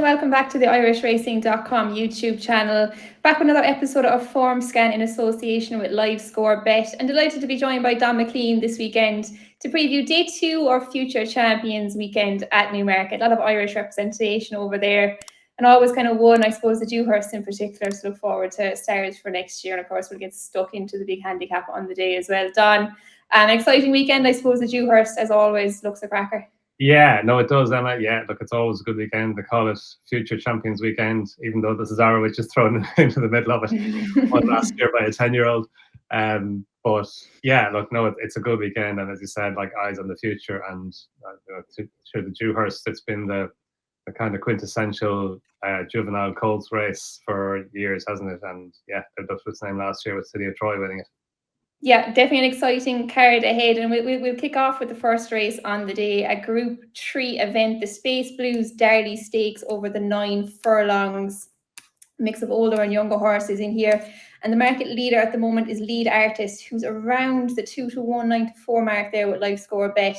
and welcome back to the IrishRacing.com YouTube channel. Back with another episode of Formscan in association with Live Score Bet, and delighted to be joined by Donn McClean this weekend to preview Day 2 or Future Champions weekend at Newmarket. A lot of Irish representation over there, and always kind of one, I suppose, the Dewhurst in particular to look forward to stars for next year. And of course, we'll get stuck into the big handicap on the day as well. Donn, an exciting weekend, I suppose. The Dewhurst, as always, looks a cracker. Yeah, no, it does, Emma. Yeah, look, it's always a good weekend. They call it Future Champions Weekend, even though the Cesarewitch is thrown into the middle of it one last year by a 10-year-old. But yeah, look, no, it's a good weekend, and as you said, like, eyes on the future. And sure, the Dewhurst, it's been the kind of quintessential juvenile colts race for years, hasn't it? And yeah, they looked its name last year with City of Troy winning it. Yeah, definitely an exciting card ahead, and we'll kick off with the first race on the day, a Group 3 event, the Space Blues Darley Stakes over the 9 furlongs. Mix of older and younger horses in here, and the market leader at the moment is Lead Artist, who's around the 2 to 194 mark there with Live Score Bet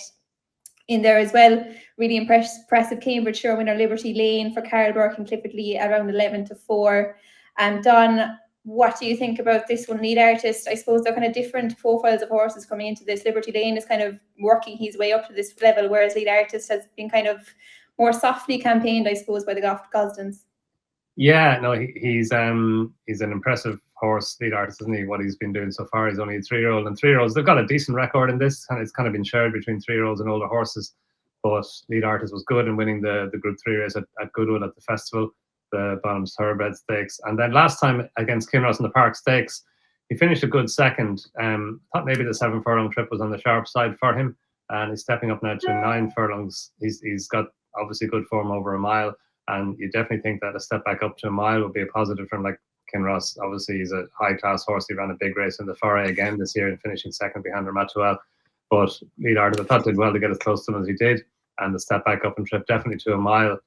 in there as well. Really impressive Cambridgeshire winner Liberty Lane for Carl Burke and Clifford Lee around 11 to 4. And Donn, what do you think about this one? Lead Artist, I suppose they're kind of different profiles of horses coming into this. Liberty Lane is kind of working his way up to this level, whereas Lead Artist has been kind of more softly campaigned, I suppose, by the Gosdens. Yeah, no, he's an impressive horse, Lead Artist, isn't he? What he's been doing so far. He's only a 3-year-old, and 3-year-olds, they've got a decent record in this, and it's kind of been shared between 3-year-olds and older horses. But Lead Artist was good in winning the Group 3 race at Goodwood at the festival, the Bonham's Thoroughbred Stakes. And then last time against Kinross in the Park Stakes, he finished a good second. Thought maybe the 7 furlong trip was on the sharp side for him, and he's stepping up now to 9 furlongs. He's got obviously good form over a mile, and you definitely think that a step back up to a mile would be a positive for him. Like Kinross, obviously he's a high class horse. He ran a big race in the Foray again this year and finishing second behind Ramatuel. But Lead Artist, I thought, did well to get as close to him as he did, and the step back up and trip definitely to a mile,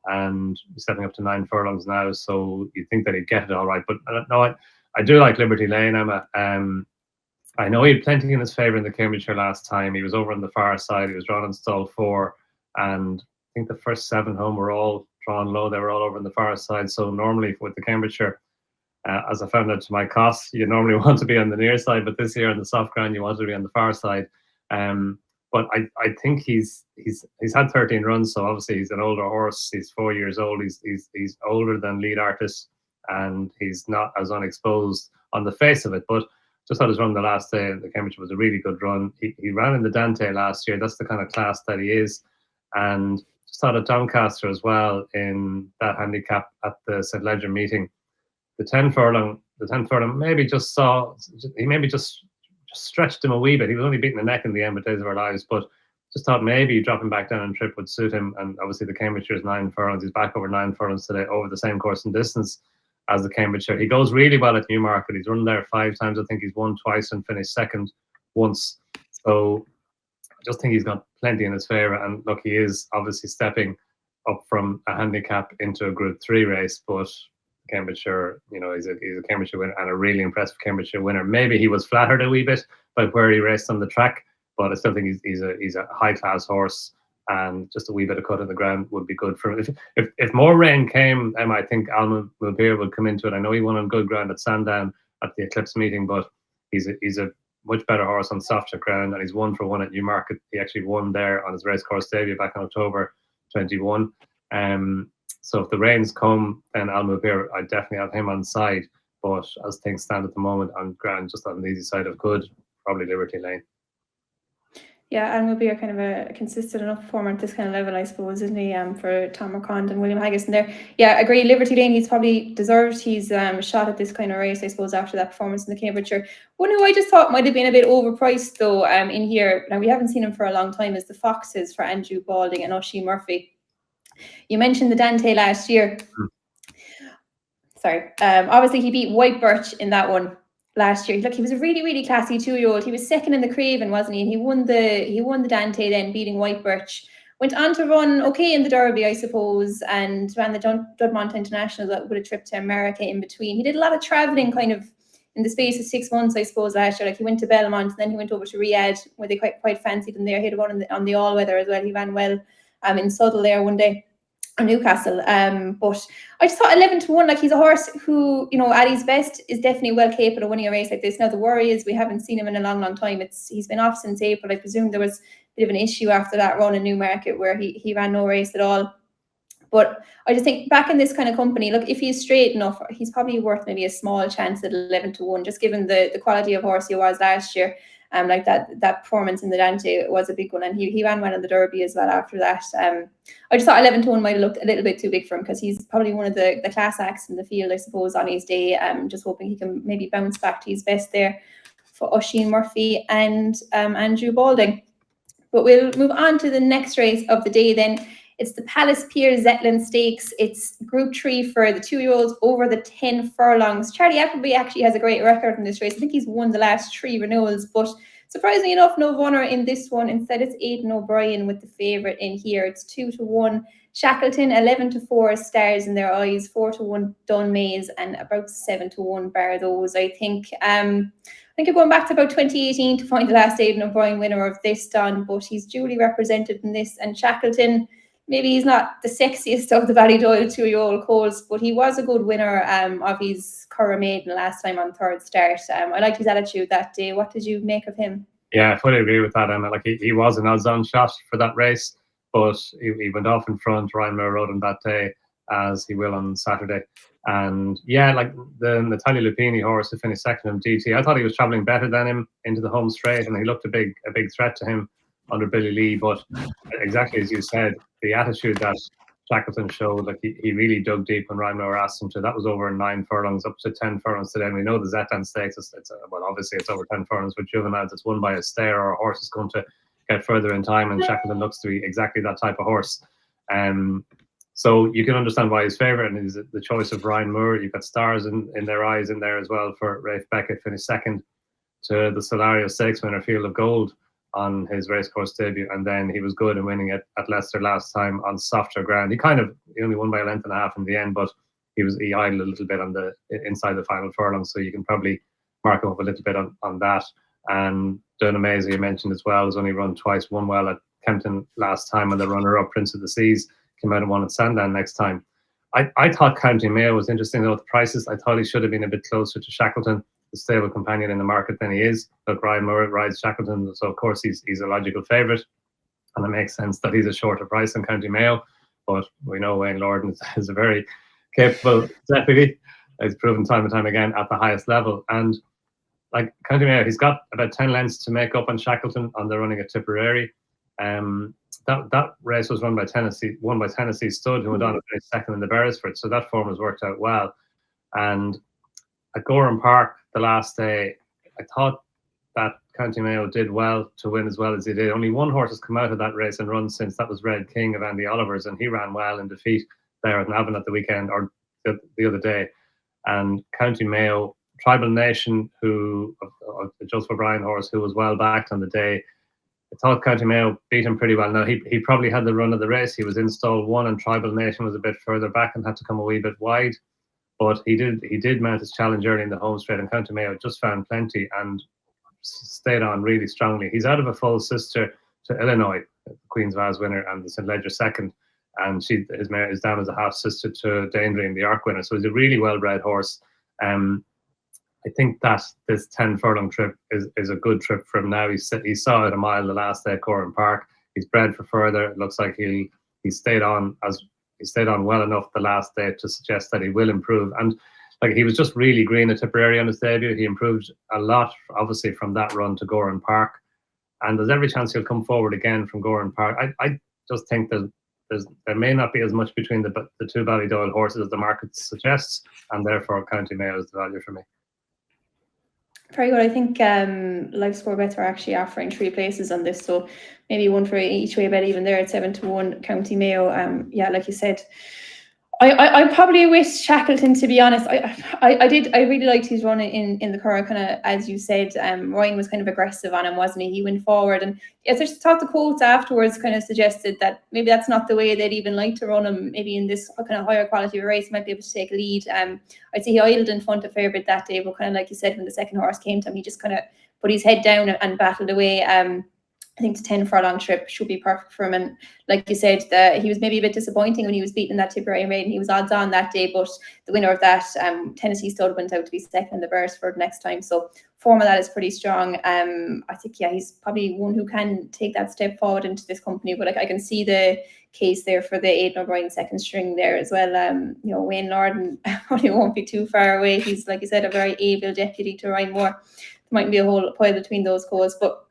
and he's stepping up to 9 furlongs now, so you think that he'd get it all right. But no, I do like Liberty Lane, Emma. I know he had plenty in his favour in the Cambridgeshire last time. He was over on the far side. He was drawn in stall 4, and I think the first 7 home were all drawn low. They were all over on the far side. So normally with the Cambridgeshire, as I found out to my cost, you normally want to be on the near side, but this year on the soft ground, you want to be on the far side. But I think he's had 13 runs, so obviously he's an older horse. He's 4 years old. He's older than Lead Artist, and he's not as unexposed on the face of it. But just had his run the last day. The Cambridge was a really good run. He ran in the Dante last year. That's the kind of class that he is. And just thought of Doncaster as well in that handicap at the St. Ledger meeting. The 10 furlong maybe just stretched him a wee bit. He was only beating the neck in the end with Days of Our Lives, but just thought maybe dropping back down and trip would suit him. And obviously the Cambridgeshire is 9 furlongs. He's back over 9 furlongs today, over the same course and distance as the Cambridgeshire. He goes really well at Newmarket. He's run there 5 times. I think he's won twice and finished second once. So I just think he's got plenty in his favour. And look, he is obviously stepping up from a handicap into a Group 3 race, but Cambridgeshire, you know, he's a Cambridgeshire winner and a really impressive Cambridgeshire winner. Maybe he was flattered a wee bit by where he raced on the track, but I still think he's a high class horse, and just a wee bit of cut in the ground would be good for him. If more rain came, I think Alma Mulbeer would come into it. I know he won on good ground at Sandown at the Eclipse meeting, but he's a much better horse on soft ground, and he's 1 for 1 at Newmarket. He actually won there on his racecourse debut back in October 21. So if the rains come, then Almabeer, I definitely have him on side. But as things stand at the moment on ground, just on the easy side of good, probably Liberty Lane. Yeah, Almabeer kind of a consistent enough performer at this kind of level, I suppose, isn't he? For Tom McCond and William Haggis in there. Yeah, I agree. Liberty Lane, he's probably deserved his shot at this kind of race, I suppose, after that performance in the Cambridgeshire. One who I just thought might have been a bit overpriced, though, in here. Now, we haven't seen him for a long time, is the Foxes for Andrew Balding and Oshie Murphy. You mentioned the Dante last year. Sorry. Obviously, he beat White Birch in that one last year. Look, he was a really, really classy 2-year-old. He was second in the Craven, wasn't he? And he won the Dante then, beating White Birch. Went on to run okay in the Derby, I suppose, and ran the Dudmont International with a trip to America in between. He did a lot of travelling kind of in the space of 6 months, I suppose, last year. Like, he went to Belmont, and then he went over to Riyadh, where they quite fancied him there. He had one on the all-weather as well. He ran well in Suddle there one day. or Newcastle. But I just thought 11-1, like he's a horse who, you know, at his best is definitely well capable of winning a race like this. Now the worry is we haven't seen him in a long time. He's been off since April. I presume there was a bit of an issue after that run in Newmarket where he ran no race at all. But I just think back in this kind of company, look, if he's straight enough, he's probably worth maybe a small chance at 11-1, just given the quality of horse he was last year. Like that performance in the Dante was a big one, and he ran well in the Derby as well after that. I just thought 11-1 might have looked a little bit too big for him, because he's probably one of the class acts in the field, I suppose, on his day. Just hoping he can maybe bounce back to his best there for Oisin Murphy and Andrew Balding. But we'll move on to the next race of the day then. It's the Palace Pier Zetland Stakes. It's Group 3 for the 2-year-olds over the 10 furlongs. Charlie Appleby actually has a great record in this race. I think he's won the last 3 renewals, but surprisingly enough, no runner in this one. Instead, it's Aidan O'Brien with the favourite in here. It's 2-1 Shackleton, 11-4 Stars in Their Eyes, 4-1 Dun Maze, and about 7-1 bar those, I think. I think you're going back to about 2018 to find the last Aidan O'Brien winner of this, Don, but he's duly represented in this. And Shackleton, maybe he's not the sexiest of the Ballydoyle 2-year-old coals, but he was a good winner of his Curragh Maiden last time on third start. I liked his attitude that day. What did you make of him? Yeah, I fully agree with that, Emma. Like he was an odds-on shot for that race, but he went off in front. Ryan Moore rode him that day, as he will on Saturday. And yeah, like the Natalia Lupini horse who finished second in GT, I thought he was travelling better than him into the home straight, and he looked a big threat to him under Billy Lee. But exactly as you said, the attitude that Shackleton showed, like he really dug deep when Ryan Moore asked him to. That was over 9 furlongs, up to 10 furlongs today. And we know the Zetland Stakes, well, obviously it's over 10 furlongs with juveniles. It's won by a stare, or a horse is going to get further in time, and Shackleton looks to be exactly that type of horse. So you can understand why he's favourite, and he's the choice of Ryan Moore. You've got Stars in Their Eyes in there as well for Rafe Beckett, finished second to the Solario Stakes winner Field of Gold on his racecourse debut, and then he was good in winning it at Leicester last time on softer ground. He only won by a length and a half in the end, but he idled a little bit on the inside the final furlong, so you can probably mark him up a little bit on that. And Donn McClean, you mentioned as well, has only run twice, won well at Kempton last time, and the runner-up Prince of the Seas came out and won at Sandown next time. I thought County Mayo was interesting though with the prices. I thought he should have been a bit closer to Shackleton, the stable companion in the market, than he is. Look, Ryan Moore rides Shackleton, so of course he's a logical favourite, and it makes sense that he's a shorter price than County Mayo. But we know Wayne Lorden is a very capable deputy. He's proven time and time again at the highest level. And like County Mayo, he's got about 10 lengths to make up on Shackleton on the running at Tipperary. That race was won by Tennessee Stud, who went on to finish second in the Beresford. So that form has worked out well. And at Gorham Park the last day, I thought that County Mayo did well to win as well as he did. Only one horse has come out of that race and run since. That was Red King of Andy Oliver's, and he ran well in defeat there at Navan at the weekend, or the other day. And County Mayo, Tribal Nation, who Joseph O'Brien horse, who was well backed on the day, I thought County Mayo beat him pretty well. Now, he probably had the run of the race. He was in stall 1, and Tribal Nation was a bit further back and had to come a wee bit wide. But he did mount his challenge early in the home straight, and County Mayo just found plenty and stayed on really strongly. He's out of a full sister to Illinois, the Queen's Vase winner, and the St. Ledger second. And his mare is down as a half sister to Daindream, the Arc winner. So he's a really well-bred horse. I think that this 10 furlong trip is a good trip for him now. He saw it a mile the last day at Corran Park. He's bred for further. It looks like he stayed on well enough the last day to suggest that he will improve. And like, he was just really green at Tipperary on his debut. He improved a lot, obviously, from that run to Corran Park. And there's every chance he'll come forward again from Corran Park. I just think there may not be as much between the two Ballydoyle horses as the market suggests, and therefore County Mayo is the value for me. Very good. I think Live Score Bets are actually offering 3 places on this, so maybe one for each way bet, even there at 7-1 County Mayo. Yeah, like you said, I probably wish Shackleton, to be honest. I really liked his run in the Curragh, kind of as you said. Ryan was kind of aggressive on him, wasn't he? He went forward, and yes, I just thought the quotes afterwards kind of suggested that maybe that's not the way they'd even like to run him. Maybe in this kind of higher quality of a race, he might be able to take a lead. I'd say he idled in front a fair bit that day, but kind of like you said, when the second horse came to him, he just kind of put his head down and battled away. I think the 10 furlong trip should be perfect for him. And like you said, he was maybe a bit disappointing when he was beaten in that Tipperary Maiden. He was odds on that day, but the winner of that, Tennessee Stud, went out to be second in the Beresford next time. So form of that is pretty strong. I think, yeah, he's probably one who can take that step forward into this company. But I can see the case there for the Aidan O'Brien second string there as well. You know, Wayne Lorden probably won't be too far away. He's, like you said, a very able deputy to Ryan Moore. There might be a whole pile between those goals, but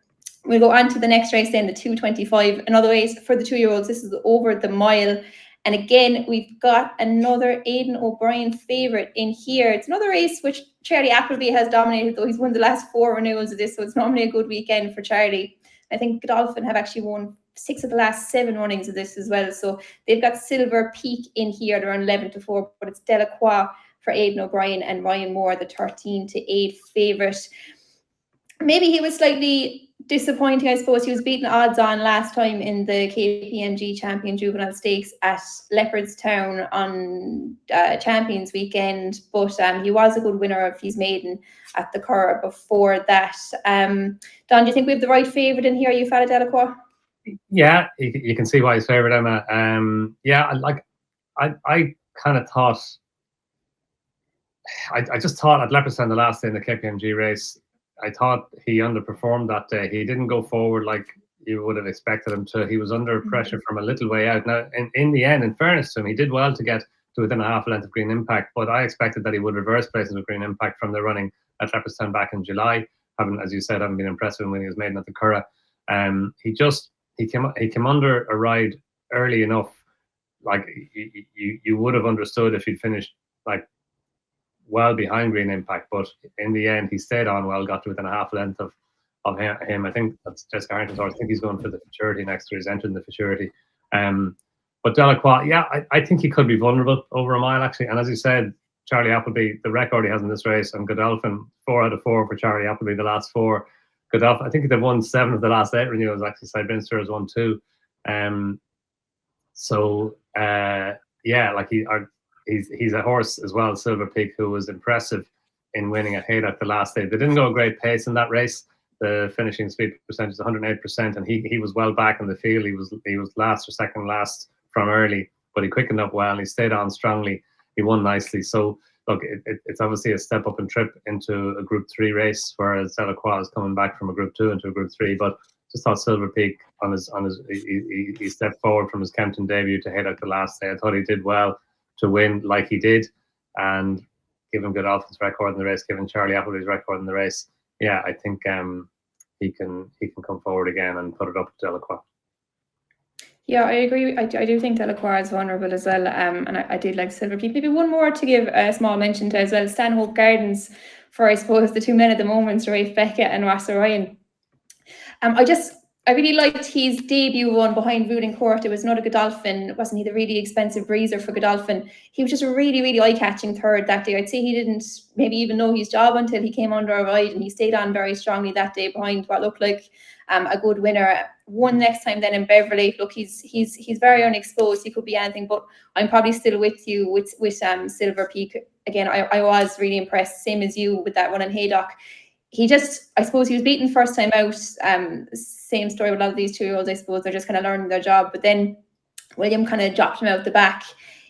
we'll go on to the next race then, the 225. Another race for the 2-year-olds. This is over the mile. And again, we've got another Aidan O'Brien favourite in here. It's another race which Charlie Appleby has dominated, though he's won the last 4 renewals of this. So it's normally a good weekend for Charlie. I think Godolphin have actually won 6 of the last 7 runnings of this as well. So they've got Silver Peak in here. They're on 11-4, but it's Delacroix for Aidan O'Brien and Ryan Moore, the 13-8 favourite. Maybe he was slightly disappointing, I suppose. He was beaten odds on last time in the KPMG Champion Juvenile Stakes at Leopardstown on Champions Weekend, but he was a good winner of his maiden at the Curragh before that. Don, do you think we have the right favourite in here, you fella Delacroix? Yeah, you can see why he's favourite, Emma. Yeah, I kind of thought, I just thought at Leopardstown the last day in the KPMG race, I thought he underperformed that day. He didn't go forward like you would have expected him to. He was under pressure from a little way out. Now, in the end, in fairness to him, he did well to get to within a half a length of Green Impact, but I expected that he would reverse places with Green Impact from the running at Leopardstown back in July. As you said, haven't been impressive when he was maiden at the Curragh. He came under a ride early enough. Like you would have understood if he'd finished like well behind Green Impact, but in the end he stayed on well, got to within a half length of him. I think that's Jessica Harrington's horse. I think he's going for the futurity next year. He's entering the futurity. But Delacroix, yeah, I think he could be vulnerable over a mile actually. And as you said, Charlie Appleby, the record he has in this race, and Godolphin, 4 out of 4 for Charlie Appleby, the last 4. Godolphin, I think they've won 7 of the last 8 renewals actually. Sideminster has won 2. Yeah, like he's a horse as well, Silver Peak, who was impressive in winning at Haydock the last day. They didn't go a great pace in that race. The finishing speed percentage is 108%, and he was well back in the field. He was last or second last from early, but he quickened up well and he stayed on strongly. He won nicely. So look, it's obviously a step up and trip into a Group 3 race, whereas Delacroix is coming back from a Group 2 into a Group 3. But just thought Silver Peak he stepped forward from his Kempton debut to Haydock the last day. I thought he did well to win like he did, and given Godolphin's record in the race, given Charlie Appleby's record in the race, yeah, I think he can come forward again and put it up to Delacroix. Yeah, I agree. I do think Delacroix is vulnerable as well, and I did like Silver Peak. Maybe one more to give a small mention to as well, Stanhope Gardens, for I suppose the 2 men at the moment, Rafe Beckett and Ross O'Ryan. I really liked his debut one behind Ruling Court. It was not a Godolphin. Wasn't he the really expensive breezer for Godolphin? He was just a really, really eye-catching third that day. I'd say he didn't maybe even know his job until he came under a ride, and he stayed on very strongly that day behind what looked like a good winner. Won next time then in Beverley. Look, he's very unexposed. He could be anything, but I'm probably still with you with Silver Peak. Again, I was really impressed, same as you, with that one in Haydock. I suppose he was beaten first time out. Same story with a lot of these 2-year-olds, I suppose. They're just kind of learning their job. But then William kind of dropped him out the back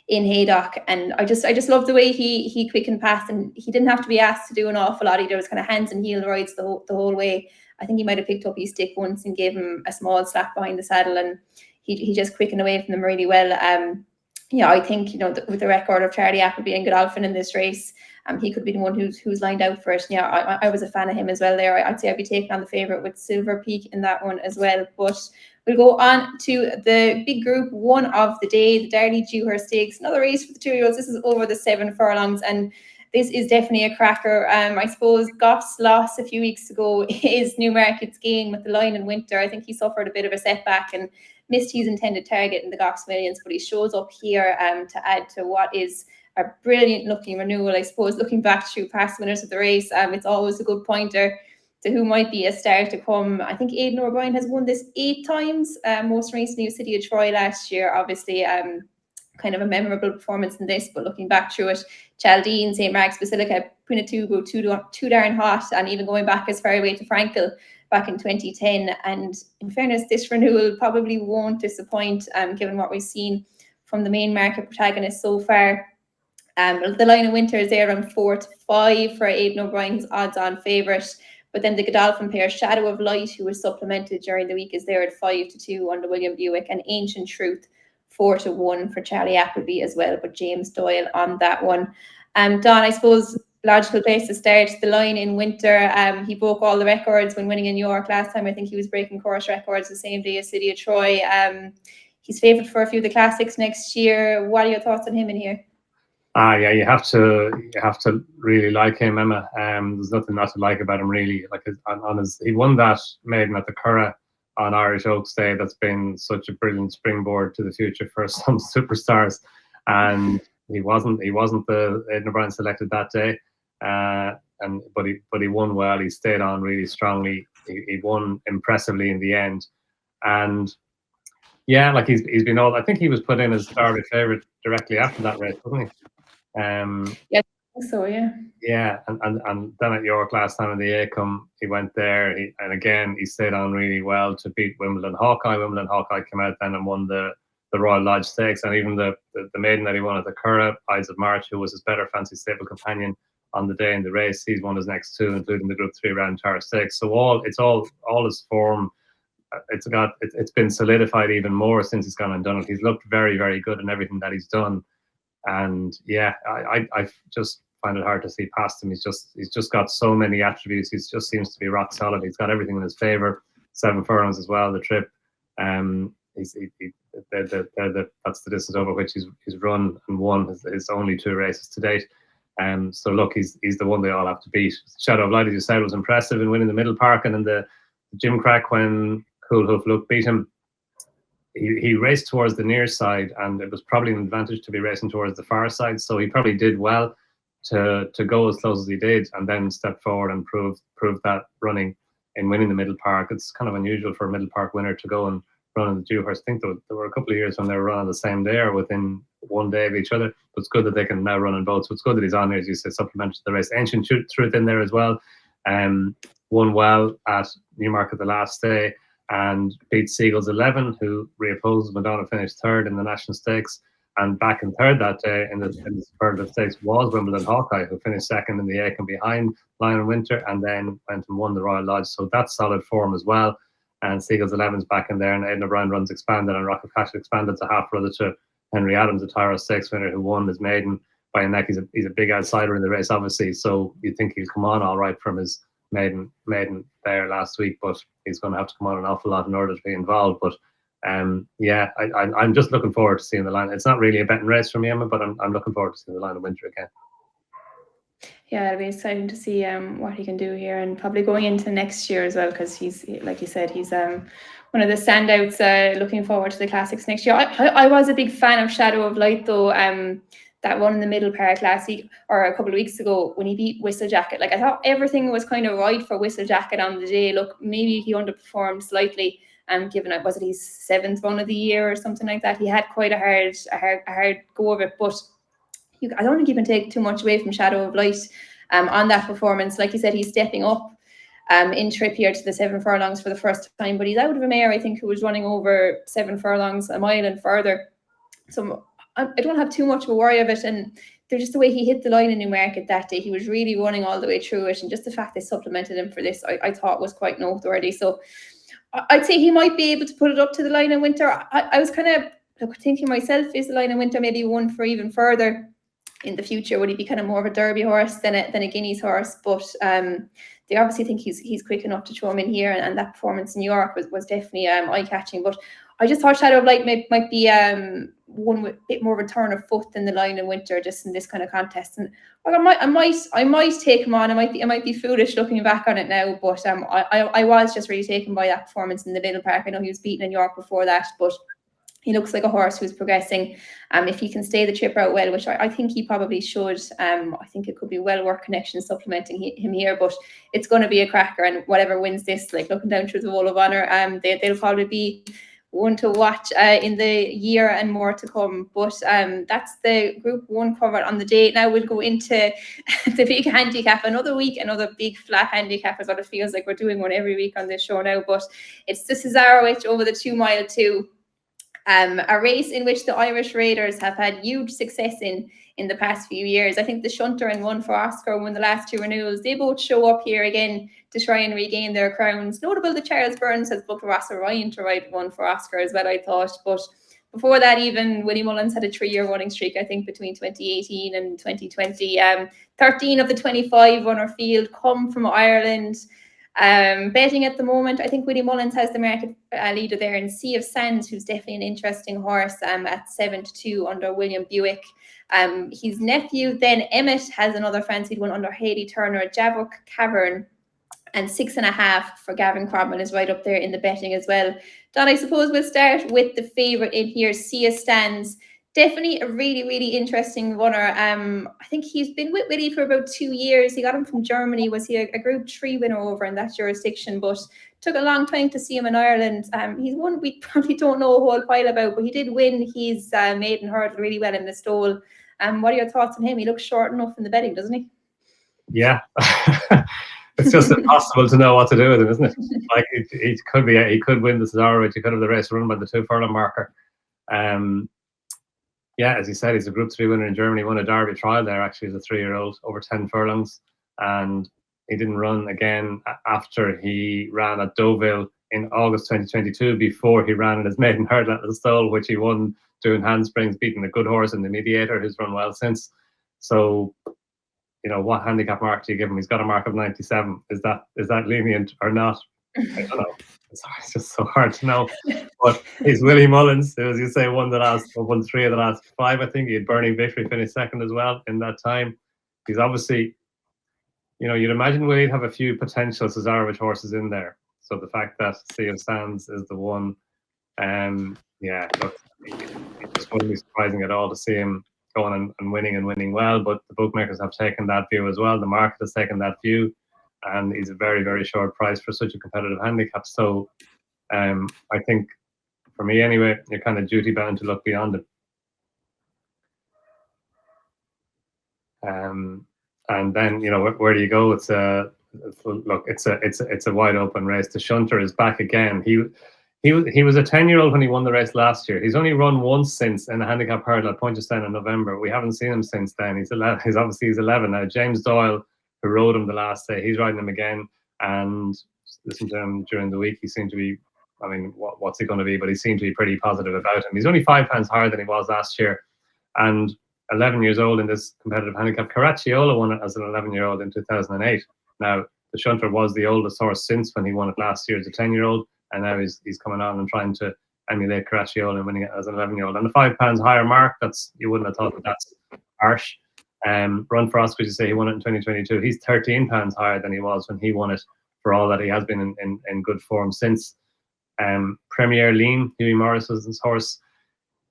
in Haydock. And I just love the way he quickened past, and he didn't have to be asked to do an awful lot. He was kind of hands and heel rides the whole way. I think he might have picked up his stick once and gave him a small slap behind the saddle, and he just quickened away from them really well. Yeah, I think, with the record of Charlie Appleby and Godolphin in this race, he could be the one who's lined out for it. Yeah, I was a fan of him as well there. I'd say I'd be taking on the favourite with Silver Peak in that one as well. But we'll go on to the big Group 1 of the day, the Darley Dewhurst Stakes. Another race for the 2-year-olds. This is over the 7 furlongs, and this is definitely a cracker. I suppose Goff's loss a few weeks ago is Newmarket's gain with the line in winter. I think he suffered a bit of a setback and missed his intended target in the Goffs Millions, but he shows up here to add to what is a brilliant looking renewal. I suppose looking back through past winners of the race, it's always a good pointer to who might be a star to come. I think Aidan O'Brien has won this 8 times, most recently with City of Troy last year. Obviously, kind of a memorable performance in this, but looking back through it, Chaldean, St. Mark's Basilica, Pinatubo, too darn hot, and even going back as far away to Frankel back in 2010. And in fairness, this renewal probably won't disappoint, given what we've seen from the main market protagonist so far. The line of winter is there around 4-5 for Aidan O'Brien, who's odds-on favourite. But then the Godolphin pair, Shadow of Light, who was supplemented during the week, is there at 5-2 under William Buick, and Ancient Truth 4-1 for Charlie Appleby as well, but James Doyle on that one. Donn, I suppose logical place to start, the line in winter. He broke all the records when winning in New York last time. I think he was breaking course records the same day as City of Troy. He's favoured for a few of the classics next year. What are your thoughts on him in here? Yeah, you have to really like him, Emma. There's nothing not to like about him, really. Like he won that maiden at the Curragh on Irish Oaks Day. That's been such a brilliant springboard to the future for some superstars. And he wasn't the Aidan O'Brien selected that day. But he won well. He stayed on really strongly. He won impressively in the end. And yeah, like he's been all. I think he was put in as Derby favourite directly after that race, wasn't he? Yeah, so yeah. Yeah, and then at York last time in the Acom, he went there, and again he stayed on really well to beat Wimbledon Hawkeye. Wimbledon Hawkeye came out then and won the Royal Lodge Stakes, and even the maiden that he won at the Curragh, Eyes of March, who was his better fancy stable companion on the day in the race, he's won his next two, including the Group 3 round Tower Stakes. So all his form. It's been solidified even more since he's gone and done it. He's looked very, very good in everything that he's done, and yeah, I just find it hard to see past him. He's just got so many attributes. He just seems to be rock solid. He's got everything in his favour. 7 furlongs as well. The trip, that's the distance over which he's run and won his only 2 races to date. So look, he's the one they all have to beat. Shadow of Light, as you said, was impressive in winning the Middle Park and in the Jim Crack when Cool Hoof Luke beat him. He raced towards the near side, and it was probably an advantage to be racing towards the far side. So he probably did well to go as close as he did, and then step forward and prove that running in winning the Middle Park. It's kind of unusual for a Middle Park winner to go and run in the Dewhurst. I think there were a couple of years when they were running the same day or within one day of each other. But it's good that they can now run in both. So it's good that he's on here, as you say, supplemented the race. Ancient Truth in there as well. Won well at Newmarket the last day and beat Seagulls 11, who reopposes Madonna, finished 3rd in the National Stakes. And back in 3rd that day in the Superlative Stakes was Wimbledon Hawkeye, who finished 2nd in the Acom behind Lion and Winter, and then went and won the Royal Lodge. So that's solid form as well. And Seagulls 11's back in there, and Aidan O'Brien runs expanded, and Rock of Cash expanded to half brother to Henry Adams, the Tyro Stakes winner, who won his maiden by a neck. He's a big outsider in the race, obviously. So you'd think he'll come on all right from his maiden there last week, but he's going to have to come on an awful lot in order to be involved. But yeah, I'm just looking forward to seeing the line. It's not really a betting race for me, Emma, but I'm looking forward to seeing the Line of Winter again. Yeah, it'll be exciting to see what he can do here, and probably going into next year as well, because he's, like you said, he's one of the standouts. Looking forward to the classics next year. I was a big fan of Shadow of Light, though. That one in the Middle Park last week, or a couple of weeks ago, when he beat Whistle Jacket. Like, I thought everything was kind of right for Whistle Jacket on the day. Look, maybe he underperformed slightly, given it, was it his 7th run of the year or something like that. He had quite a hard go of it, but I don't think you can take too much away from Shadow of Light on that performance. Like you said, he's stepping up in trip here to the 7 furlongs for the first time, but he's out of a mare, I think, who was running over 7 furlongs, a mile and further. So I don't have too much of a worry of it. And there's just the way he hit the line in Newmarket that day. He was really running all the way through it. And just the fact they supplemented him for this, I thought was quite noteworthy. So I'd say he might be able to put it up to the Line of Winter. I was kind of thinking myself, is the Line of Winter maybe one for even further in the future? Would he be kind of more of a Derby horse than a Guineas horse? But they obviously think he's quick enough to throw him in here. And that performance in New York was definitely eye-catching. But I just thought Shadow of Light might be one with a bit more of a turn of foot than the Line of Winter, just in this kind of contest. And I might take him on. I might be foolish looking back on it now, but I was just really taken by that performance in the Middle Park. I know he was beaten in York before that, but he looks like a horse who's progressing. If he can stay the trip out well, which I think he probably should, I think it could be well worth Connection supplementing him here. But it's going to be a cracker, and whatever wins this, like looking down through the Wall of Honour, they'll probably be one to watch in the year and more to come. But that's the Group 1 covered on the day. Now we'll go into the big handicap. Another week, another big flat handicap is what it feels like. We're doing one every week on this show now. But it's the Cesarewitch over the 2 mile 2. A race in which the Irish Raiders have had huge success in the past few years. I think the Shunter and One for Oscar won the last 2 renewals. They both show up here again to try and regain their crowns. Notable that Charles Burns has booked Ross Ryan to ride One for Oscar as well, I thought. But before that, even Willie Mullins had a 3-year running streak, I think, between 2018 and 2020. 13 of the 25 on our field come from Ireland. Betting at the moment, I think Willie Mullins has the market leader there, and Sea of Sands, who's definitely an interesting horse at 7-2 under William Buick. His nephew then Emmett has another fancied one under Hayley Turner at Javok Cavern, and 6.5 for Gavin Cromwell is right up there in the betting as well. Don, I suppose we'll start with the favourite in here, Sea of Sands. Definitely a really, really interesting runner. I think he's been with Willie for about 2 years. He got him from Germany. Was he a Group 3 winner over in that jurisdiction? But took a long time to see him in Ireland. He's one we probably don't know a whole pile about, but he did win his maiden hurdle really well in the stole. What are your thoughts on him? He looks short enough in the betting, doesn't he? Yeah. It's just impossible to know what to do with him, isn't it? Like he could win the Cesarewitch. He could have the race run by the 2 furlong marker. Yeah, as you said, he's a Group 3 winner in Germany. Won a Derby trial there, actually, as a 3-year-old, over 10 furlongs. And he didn't run again after he ran at Deauville in August 2022, before he ran in his maiden hurdle at the stole, which he won doing handsprings, beating a good horse in the Mediator, who's run well since. So, you know, what handicap mark do you give him? He's got a mark of 97. Is that lenient or not? I don't know. It's just so hard to know. But he's Willie Mullins, who, as you say, won 3 of the last 5. I think he had Burning Victory, finished second as well in that time. He's obviously, you know, you'd imagine Willie'd have a few potential Cesarewitch horses in there. So the fact that Sea of Sands is the one, yeah, look, it just wouldn't be surprising at all to see him going and winning well. But the bookmakers have taken that view as well. The market has taken that view. And he's a very, very short price for such a competitive handicap. So I think, for me anyway, you're kind of duty bound to look beyond it. And then, you know, where do you go? It's a wide open race. The Shunter is back again. He was a 10-year-old when he won the race last year. He's only run once since in the handicap hurdle at Punchestown in November. We haven't seen him since then. He's 11 now. James Doyle, who rode him the last day, he's riding him again. And listening to him during the week, he seemed to be, I mean, what's he going to be? But he seemed to be pretty positive about him. He's only 5 pounds higher than he was last year, and 11 years old in this competitive handicap. Caracciolo won it as an 11-year-old in 2008. Now, the Shunter was the oldest horse since when he won it last year as a 10-year-old, and now he's coming on and trying to emulate Caracciolo and winning it as an 11-year-old. And the 5 pounds higher mark, you wouldn't have thought that's harsh. Run for Oscar, you say he won it in 2022. He's 13 pounds higher than he was when he won it, for all that he has been in good form since. Premier Lean, Hughie Morris was his horse.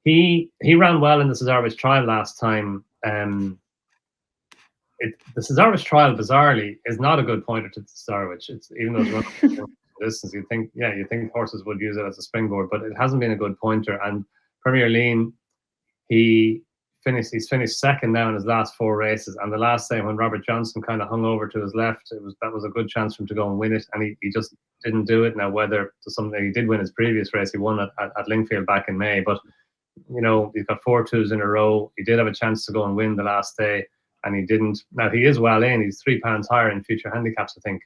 He ran well in the Cesarewitch trial last time. The Cesarewitch trial, bizarrely, is not a good pointer to the Cesarewitch. It's, even though it's running distance, you think horses would use it as a springboard, but it hasn't been a good pointer. And Premier Lean, he's finished second now in his last 4 races, and the last time when Robert Johnson kind of hung over to his left, that was a good chance for him to go and win it, and he just didn't do it. Now, whether to something, he did win his previous race, he won at Lingfield back in May, but you know, he's got 4 2s in a row. He did have a chance to go and win the last day, and he didn't. Now, he is well in. He's 3 pounds higher in future handicaps, I think,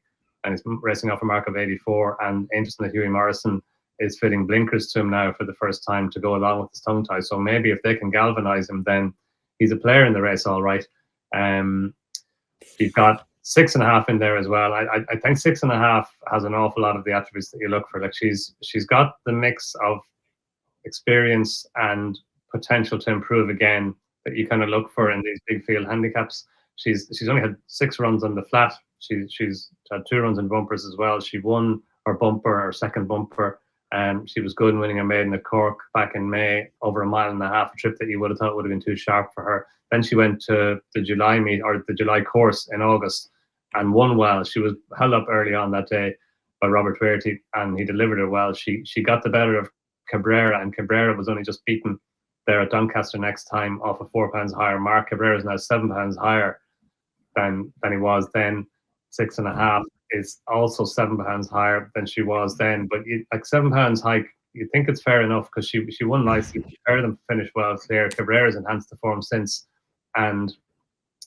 and he's racing off a mark of 84. And interesting that Hughie Morrison is fitting blinkers to him now for the first time to go along with his tongue tie. So maybe if they can galvanise him, then he's a player in the race, all right. He's got 6.5 in there as well. I think 6.5 has an awful lot of the attributes that you look for. Like she's got the mix of experience and potential to improve again that you kind of look for in these big field handicaps. She's only had 6 runs on the flat. She's had 2 runs in bumpers as well. She won her second bumper. She was good in winning a maiden at Cork back in May, over 1.5 miles, a trip that you would have thought would have been too sharp for her. Then she went to the July meet, or the July course in August, and won well. She was held up early on that day by Robert Verity, and he delivered her well. She got the better of Cabrera, and Cabrera was only just beaten there at Doncaster next time off a £4 higher mark. Cabrera is now £7 higher than he was then. 6.5 is also £7 higher than she was then. But like £7 hike, you think it's fair enough because she won nicely. Pair of them finished well clear. Cabrera's enhanced the form since, and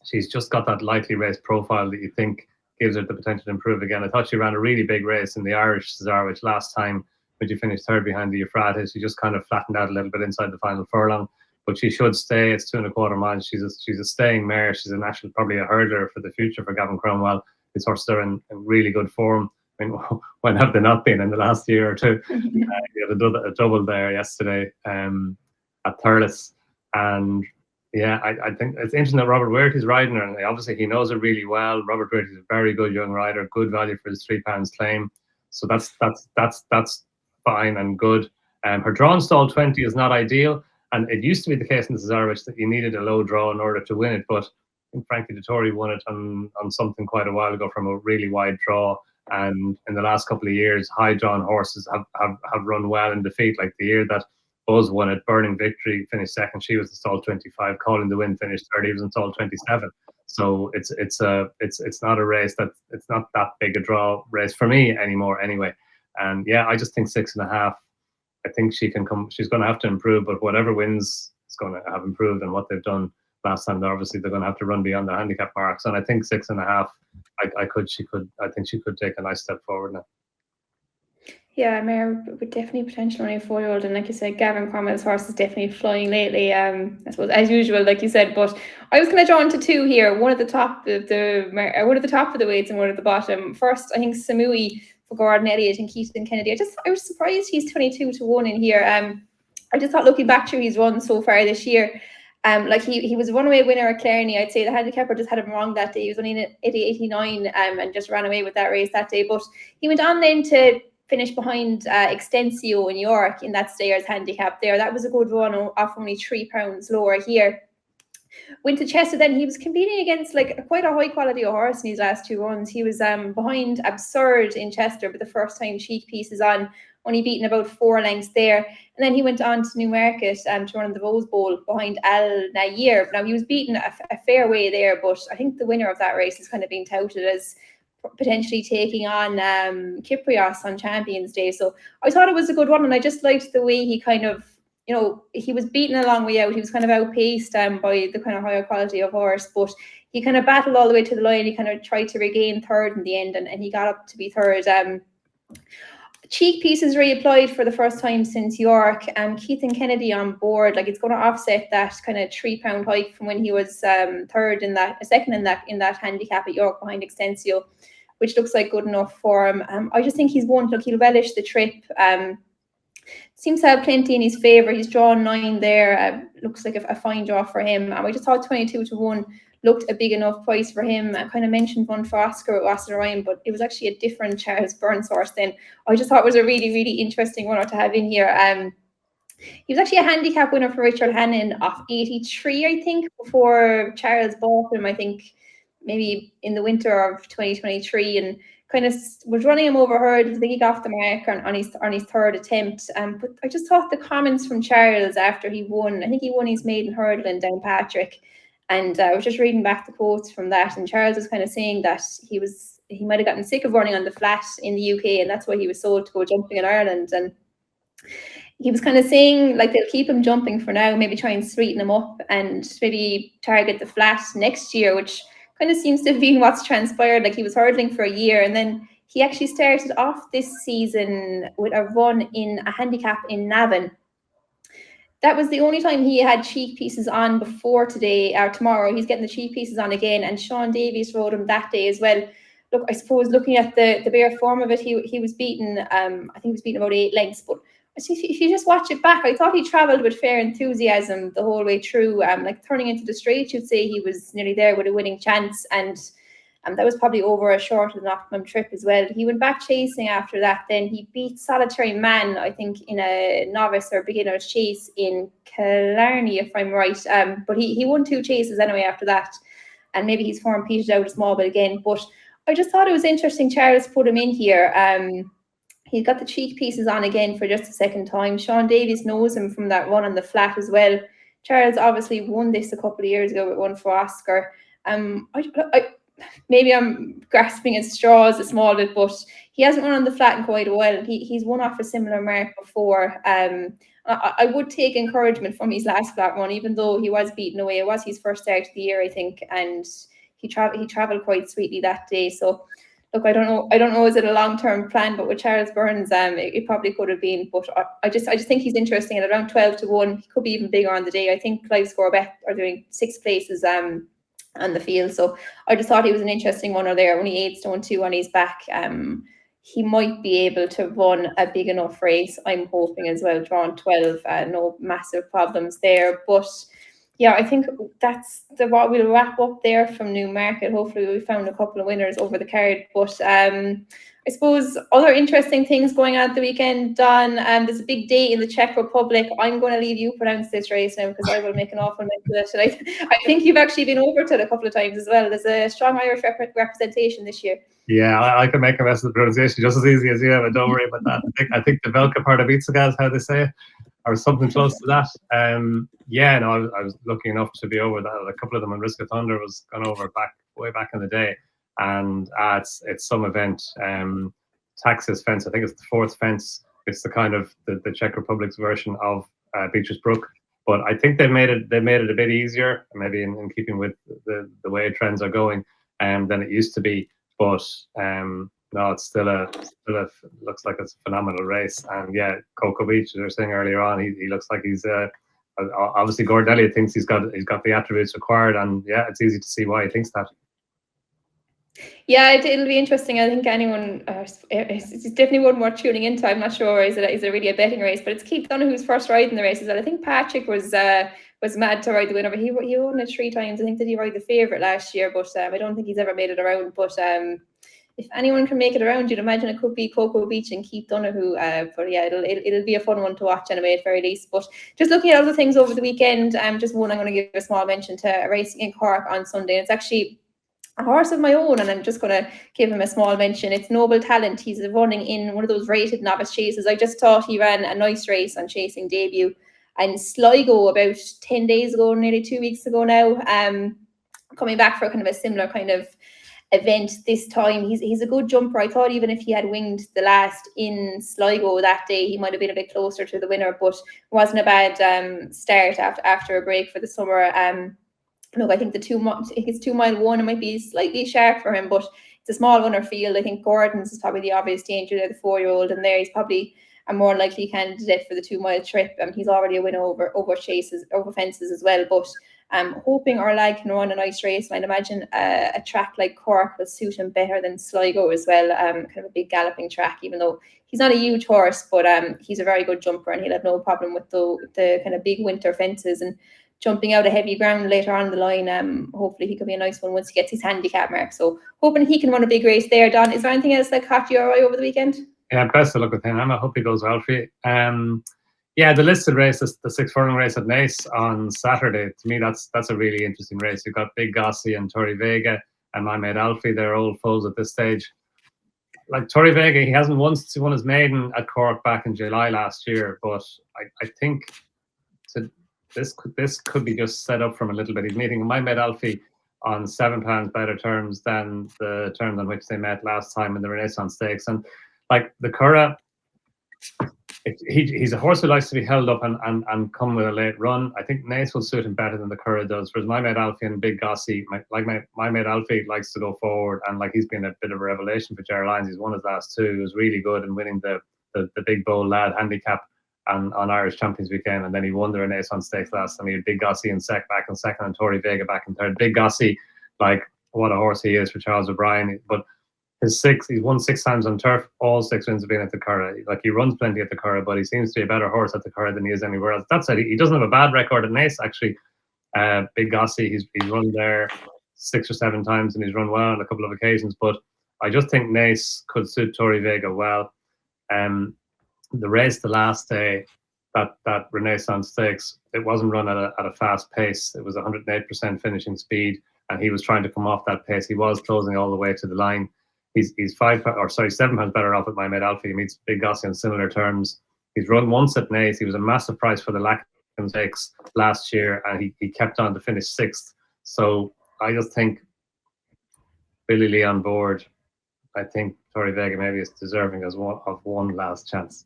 she's just got that likely race profile that you think gives her the potential to improve again. I thought she ran a really big race in the Irish Cesarewitch last time when she finished third behind the Euphrates. She just kind of flattened out a little bit inside the final furlong, but she should stay. It's 2.25 miles. She's a staying mare. She's probably a hurdler for the future for Gavin Cromwell. His horses are in really good form. I mean, when have they not been in the last year or two? He had a double there yesterday at Thurles, and yeah, I think it's interesting that Robert Weirty's riding her, and obviously he knows her really well. Robert Weirty's a very good young rider, good value for his £3 claim, so that's fine and good. Her draw in stall 20 is not ideal, and it used to be the case in the Cesarewitch that you needed a low draw in order to win it, but I think Frankie Dettori won it on something quite a while ago from a really wide draw. And in the last couple of years, high drawn horses have run well in defeat. Like the year that Buzz won it, Burning Victory finished second. She was in stall 25. Calling the Wind finished third. He was in stall 27. So it's not a race it's not that big a draw race for me anymore. Anyway, and yeah, I just think 6.5. I think she can come. She's going to have to improve, but whatever wins is going to have improved on what they've done last time. Obviously, they're going to have to run beyond the handicap marks, and I think 6.5. I think she could take a nice step forward now. Yeah, mare with definitely potential on a 4-year-old, and like you said, Gavin Cromwell's horse is definitely flying lately. I suppose as usual, like you said. But I was kind of drawn to two here. One at the top of the weights and one at the bottom. First, I think Samui for Gordon Elliott and Keaton Kennedy. I was surprised he's 22-1 in here. I just thought looking back through his run so far this year. Like he was a runaway winner at Clarny. I'd say the handicapper just had him wrong that day. He was only in 89 and just ran away with that race that day. But he went on then to finish behind Extensio in York in that stayers handicap there. That was a good run off only £3 lower here. Went to Chester then. He was competing against like quite a high quality horse in his last two runs. He was behind Absurd in Chester, but the first time cheek pieces on, only beaten about 4 lengths there. And then he went on to Newmarket to run the Rose Bowl behind Al Nair. Now he was beaten a fair way there, but I think the winner of that race is kind of being touted as potentially taking on Kyprios on Champions Day. So I thought it was a good one, and I just liked the way he kind of, he was beaten a long way out. He was kind of outpaced by the kind of higher quality of horse, but he kind of battled all the way to the line. He kind of tried to regain third in the end, and he got up to be third. Cheek pieces reapplied for the first time since York. Keaton Kennedy on board, like it's going to offset that kind of £3 hike from when he was second in that handicap at York behind Extensio, which looks like good enough for him. I just think he's one. Look, he'll relish the trip. Seems to have plenty in his favour. He's drawn 9 there. Looks like a fine draw for him. I just thought 22-1 looked a big enough price for him. I kind of mentioned one for Oscar at Wasson Ryan, but it was actually a different Charles Burns horse then. I just thought it was a really, really interesting one to have in here. He was actually a handicap winner for Richard Hannon off 83, I think, before Charles bought him, I think, maybe in the winter of 2023, and kind of was running him over hurdles. I think he got off the mark on his third attempt. But I just thought the comments from Charles after he won, I think he won his maiden hurdle in Downpatrick, and I was just reading back the quotes from that, and Charles was kind of saying that he might have gotten sick of running on the flat in the UK, and that's why he was sold to go jumping in Ireland. And he was kind of saying like they'll keep him jumping for now, maybe try and sweeten him up and maybe target the flat next year, which kind of seems to have been what's transpired. Like he was hurdling for a year, and then he actually started off this season with a run in a handicap in Navan. That was the only time he had cheek pieces on before today or tomorrow. He's getting the cheek pieces on again, and Sean Davies rode him that day as well. Look, I suppose looking at the bare form of it, he was beaten. I think he was beaten about 8 lengths, but if you just watch it back, I thought he travelled with fair enthusiasm the whole way through. Like turning into the straight, you'd say he was nearly there with a winning chance, and that was probably over a short and optimum trip as well. He went back chasing after that. Then he beat Solitary Man, I think, in a novice or beginner's chase in Killarney, if I'm right. But he won 2 chases anyway after that, and maybe his form petered out a small bit again. But I just thought it was interesting Charles put him in here. He got the cheek pieces on again for just a second time. Sean Davies knows him from that run on the flat as well. Charles obviously won this a couple of years ago with one for Oscar. Maybe I'm grasping at straws a small bit, but he hasn't run on the flat in quite a while. He's won off a similar mark before. I would take encouragement from his last flat run, even though he was beaten away. It was his first start of the year, I think, and he travelled quite sweetly that day. So, look, I don't know, is it a long-term plan? But with Charles Burns, it probably could have been. But I just think he's interesting at around 12-1. He could be even bigger on the day. I think Live Score Bet are doing 6 places on the field. So I just thought he was an interesting one there. Only 8 stone 2 on his back. He might be able to run a big enough race. I'm hoping as well. Drawn 12, no massive problems there. But yeah, I think that's what we'll wrap up there from Newmarket. Hopefully we found a couple of winners over the card. But I suppose other interesting things going on at the weekend, Don. There's a big day in the Czech Republic. I'm going to leave you pronounce this race now because I will make an awful mess of it. I think you've actually been over to it a couple of times as well. There's a strong Irish representation this year. Yeah, I can make a mess of the pronunciation just as easy as you have, but don't worry about that. I think the Velka Pardubica is how they say it, or something close to that. I was lucky enough to be over that. A couple of them on Risk of Thunder was gone over way back in the day, and it's some event. Taxis fence, I think it's the 4th fence. It's the kind of the Czech Republic's version of Beecher's Brook, but I think they made it a bit easier, maybe in keeping with the way trends are going, than it used to be. But no, it's still looks like it's a phenomenal race. And yeah, Coco Beach, as we were saying earlier on, he looks like he's obviously Gordon Elliott thinks he's got the attributes required, and yeah, it's easy to see why he thinks that. Yeah, it'll be interesting. I think anyone, it's definitely one more tuning into. I'm not sure is it really a betting race, but it's Keith Donoghue's first ride in the race as well. I think Patrick was mad to ride the winner, but he won it 3 times. I think that he rode the favourite last year, but I don't think he's ever made it around. But if anyone can make it around, you'd imagine it could be Coco Beach and Keith Donoghu. But yeah, it'll be a fun one to watch anyway, at very least. But just looking at other things over the weekend, just one I'm going to give a small mention to, racing in Cork on Sunday. It's actually a horse of my own, and I'm just going to give him a small mention. It's Noble Talent. He's running in one of those rated novice chases. I just thought he ran a nice race on chasing debut. And Sligo about 10 days ago, nearly 2 weeks ago now, coming back for kind of a similar kind of event this time. He's a good jumper. I thought even if he had winged the last in Sligo that day, he might have been a bit closer to the winner, but it wasn't a bad start after a break for the summer. Look, I think it's 2 mile 1. It might be slightly sharp for him, but it's a small winner field. I think Gordon's is probably the obvious danger there, the 4-year-old, and there he's probably a more likely candidate for the 2 mile trip. He's already a winner over fences as well. But hoping our lad can run a nice race, and I'd imagine a track like Cork will suit him better than Sligo as well. Kind of a big galloping track, even though he's not a huge horse, but he's a very good jumper, and he'll have no problem with the kind of big winter fences and jumping out of heavy ground later on the line. Hopefully he could be a nice one once he gets his handicap mark. So hoping he can run a big race there. Don, is there anything else that caught your eye over the weekend? Yeah, best of luck with him. I hope he goes well for you. Yeah, the listed race, the 6 furlong race at Naas on Saturday. To me, that's a really interesting race. You've got Big Gossi and Torrey Vega and My Mate Alfie. They're old foes at this stage. Like Torrey Vega, he hasn't won his maiden at Cork back in July last year, but I think this could be just set up from a little bit. He's meeting My Mate Alfie on £7 better terms than the terms on which they met last time in the Renaissance Stakes. And like the Curragh, he's a horse who likes to be held up and come with a late run. I think Naas will suit him better than the Curragh does. Whereas My Mate Alfie and Big Gossi, My Mate Alfie likes to go forward, and like he's been a bit of a revelation for Gerald Lyons. He's won his last 2. He was really good in winning the Big Bowl Lad Handicap on Irish Champions Weekend, and then he won the Renaissance Stakes last time. He had Big Gossi back in second, and Torrey Vega back in third. Big Gossi, like what a horse he is for Charles O'Brien. But he's won 6 times on turf. All 6 wins have been at the Curragh. Like he runs plenty at the Curragh, but he seems to be a better horse at the Curragh than he is anywhere else. That said, he doesn't have a bad record at Naas actually. Big Gossi, he's run there 6 or 7 times, and he's run well on a couple of occasions. But I just think Naas could suit Torrey Vega well. The race the last day, that Renaissance Stakes, it wasn't run at a fast pace. It was 108% finishing speed, and he was trying to come off that pace. He was closing all the way to the line. He's 7 pounds better off at My Made Alpha. He meets Big Gossi on similar terms. He's run once at Naas. He was a massive price for the Zetland Stakes last year, and he kept on to finish 6th. So I just think Billy Lee on board. I think Torrey Vega maybe is deserving of one last chance.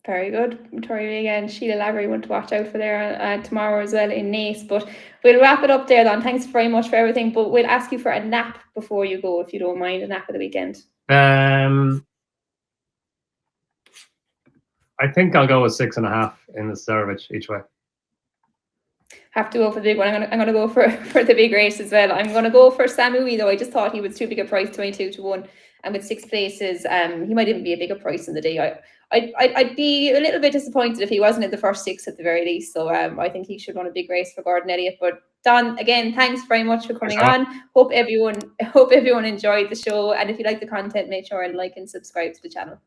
Very good. Torrey Vega and Sheila Lavery want to watch out for there tomorrow as well in Naas. But we'll wrap it up there, Don. Thanks very much for everything. But we'll ask you for a nap before you go, if you don't mind, a nap of the weekend. I think I'll go with 6.5 in the Cesarewitch each way. Have to go for the big one. I'm gonna go for the big race as well. I'm gonna go for Samui though. I just thought he was too big a price, 22 to 1, and with 6 places, he might even be a bigger price in the day. I'd be a little bit disappointed if he wasn't in the first 6 at the very least. So I think he should run a big race for Gordon Elliott. But Don, again, thanks very much for coming on. Hope everyone enjoyed the show, and if you like the content, make sure and like and subscribe to the channel.